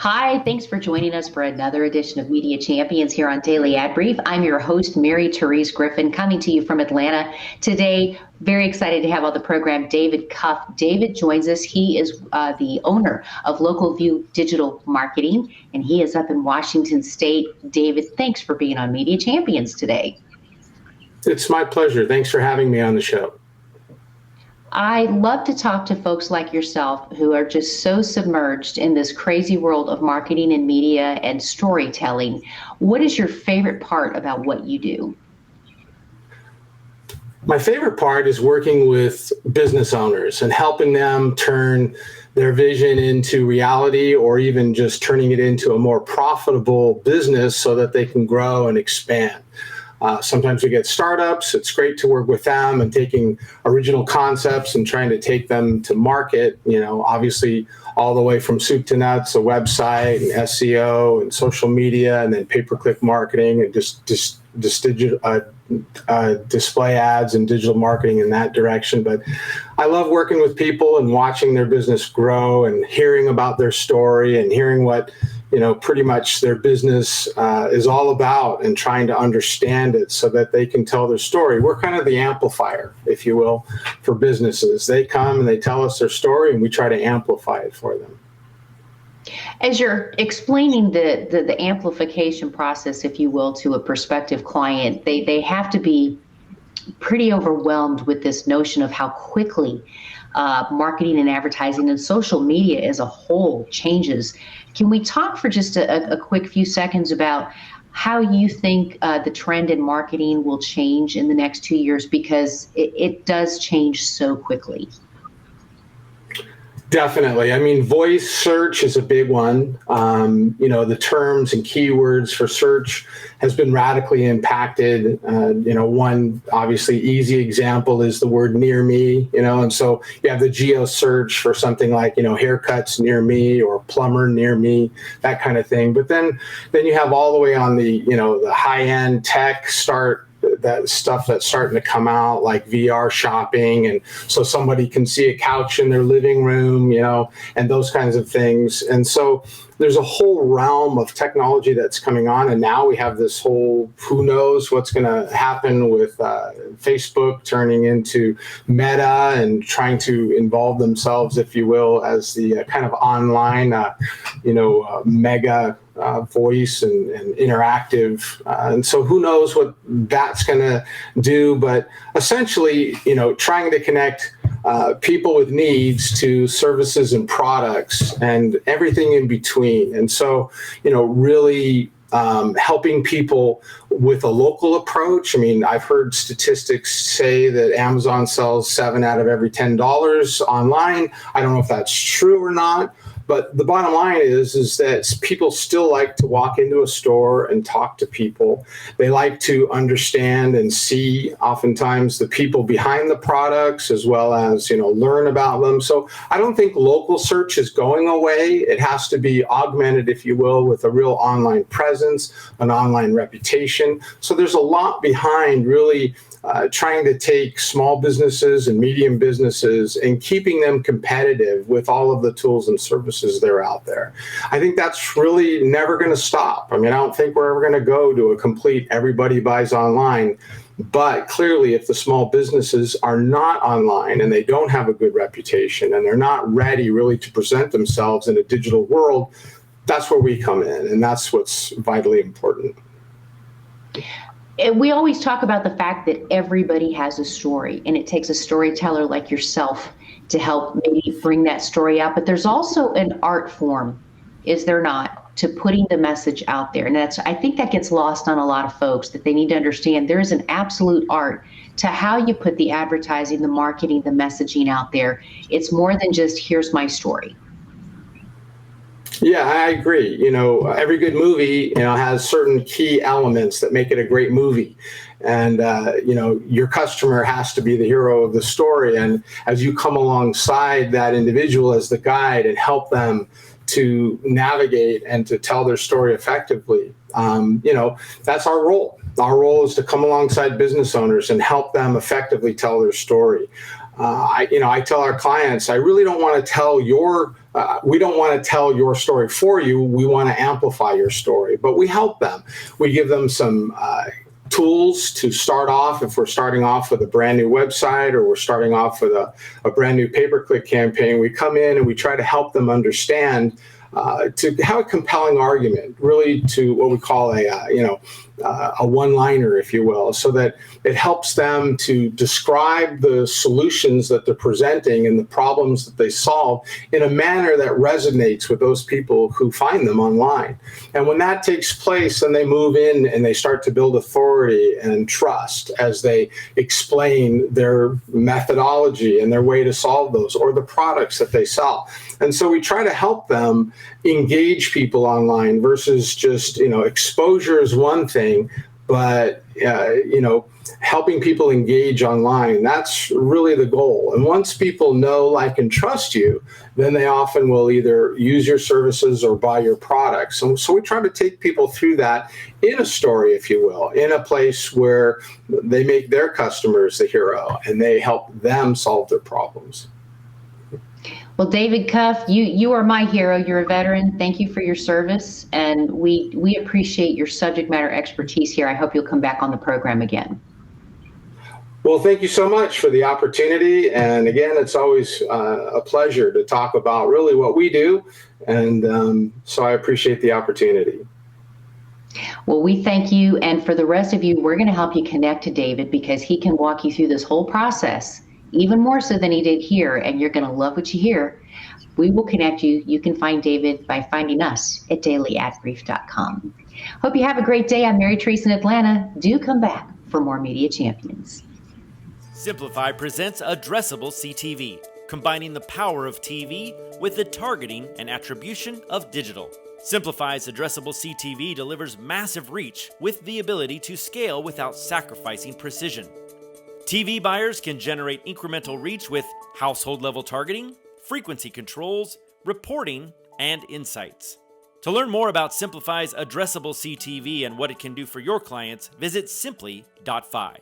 Hi, thanks for joining us for another edition of Media Champions here on Daily Ad Brief. I'm your host, Mary Therese Griffin, coming to you from Atlanta. Today, very excited to have on the program David Cuff. David joins us. He is the owner of Local View Digital Marketing, and he is up in Washington State. David, thanks for being on Media Champions today. It's my pleasure. Thanks for having me on the show. I love to talk to folks like yourself who are just so submerged in this crazy world of marketing and media and storytelling. What is your favorite part about what you do? My favorite part is working with business owners and helping them turn their vision into reality, or even just turning it into a more profitable business so that they can grow and expand. Sometimes we get startups. It's great to work with them and taking original concepts and trying to take them to market, obviously all the way from soup to nuts, a website and SEO and social media, and then pay-per-click marketing and just display ads and digital marketing in that direction. But I love working with people and watching their business grow and hearing about their story and hearing what pretty much their business is all about, and trying to understand it so that they can tell their story. We're kind of the amplifier, if you will, for businesses. They come and they tell us their story, and we try to amplify it for them. As you're explaining the amplification process, if you will, to a prospective client, they have to be pretty overwhelmed with this notion of how quickly marketing and advertising and social media as a whole changes. Can we talk for just a quick few seconds about how you think the trend in marketing will change in the next 2 years? Because it does change so quickly. Definitely. I mean, voice search is a big one. The terms and keywords for search has been radically impacted. One obviously easy example is the word near me, and so you have the geo search for something like, haircuts near me or plumber near me, that kind of thing. But then you have all the way on the high end tech that stuff that's starting to come out, like VR shopping, and so somebody can see a couch in their living room, and those kinds of things. And so there's a whole realm of technology that's coming on, and now we have this whole, who knows what's going to happen with Facebook turning into Meta and trying to involve themselves, if you will, as the kind of online, mega voice and interactive. And so who knows what that's going to do, but essentially, trying to connect people with needs to services and products and everything in between. And so, really helping people with a local approach. I mean, I've heard statistics say that Amazon sells 7 out of every $10 online. I don't know if that's true or not. But the bottom line is that people still like to walk into a store and talk to people. They like to understand and see oftentimes the people behind the products, as well as, learn about them. So I don't think local search is going away. It has to be augmented, if you will, with a real online presence, an online reputation. So there's a lot behind really trying to take small businesses and medium businesses and keeping them competitive with all of the tools and services that are out there. I think that's really never going to stop. I mean, I don't think we're ever going to go to a complete everybody buys online. But clearly, if the small businesses are not online and they don't have a good reputation and they're not ready really to present themselves in a digital world, that's where we come in. And that's what's vitally important. We always talk about the fact that everybody has a story, and it takes a storyteller like yourself to help maybe bring that story out. But there's also an art form, is there not, to putting the message out there? And I think that gets lost on a lot of folks, that they need to understand there is an absolute art to how you put the advertising, the marketing, the messaging out there. It's more than just, here's my story. Yeah, I agree. Every good movie, has certain key elements that make it a great movie. And, your customer has to be the hero of the story. And as you come alongside that individual as the guide and help them to navigate and to tell their story effectively, that's our role. Our role is to come alongside business owners and help them effectively tell their story. I tell our clients, I really don't want to tell we don't want to tell your story for you. We want to amplify your story, but we help them. We give them some tools to start off. If we're starting off with a brand new website or we're starting off with a brand new pay-per-click campaign, we come in and we try to help them understand to have a compelling argument, really to what we call a one-liner, if you will, so that it helps them to describe the solutions that they're presenting and the problems that they solve in a manner that resonates with those people who find them online. And when that takes place, then they move in and they start to build authority and trust as they explain their methodology and their way to solve those, or the products that they sell. And so we try to help them engage people online versus just, exposure is one thing, but, helping people engage online, that's really the goal. And once people know, like, and trust you, then they often will either use your services or buy your products. And so we try to take people through that in a story, if you will, in a place where they make their customers the hero and they help them solve their problems. Well, David Cuff, you are my hero. You're a veteran. Thank you for your service, and we appreciate your subject matter expertise here. I hope you'll come back on the program again. Well, thank you so much for the opportunity. And again, it's always a pleasure to talk about really what we do. And so I appreciate the opportunity. Well, we thank you. And for the rest of you, we're going to help you connect to David because he can walk you through this whole process, even more so than he did here. And you're going to love what you hear. We will connect you. You can find David by finding us at daily@brief.com. Hope you have a great day. I'm Mary Treese in Atlanta. Do come back for more Media Champions. Simplify presents Addressable CTV, combining the power of TV with the targeting and attribution of digital. Simplify's Addressable CTV delivers massive reach with the ability to scale without sacrificing precision. TV buyers can generate incremental reach with household-level targeting, frequency controls, reporting, and insights. To learn more about Simplify's Addressable CTV and what it can do for your clients, visit simply.fi.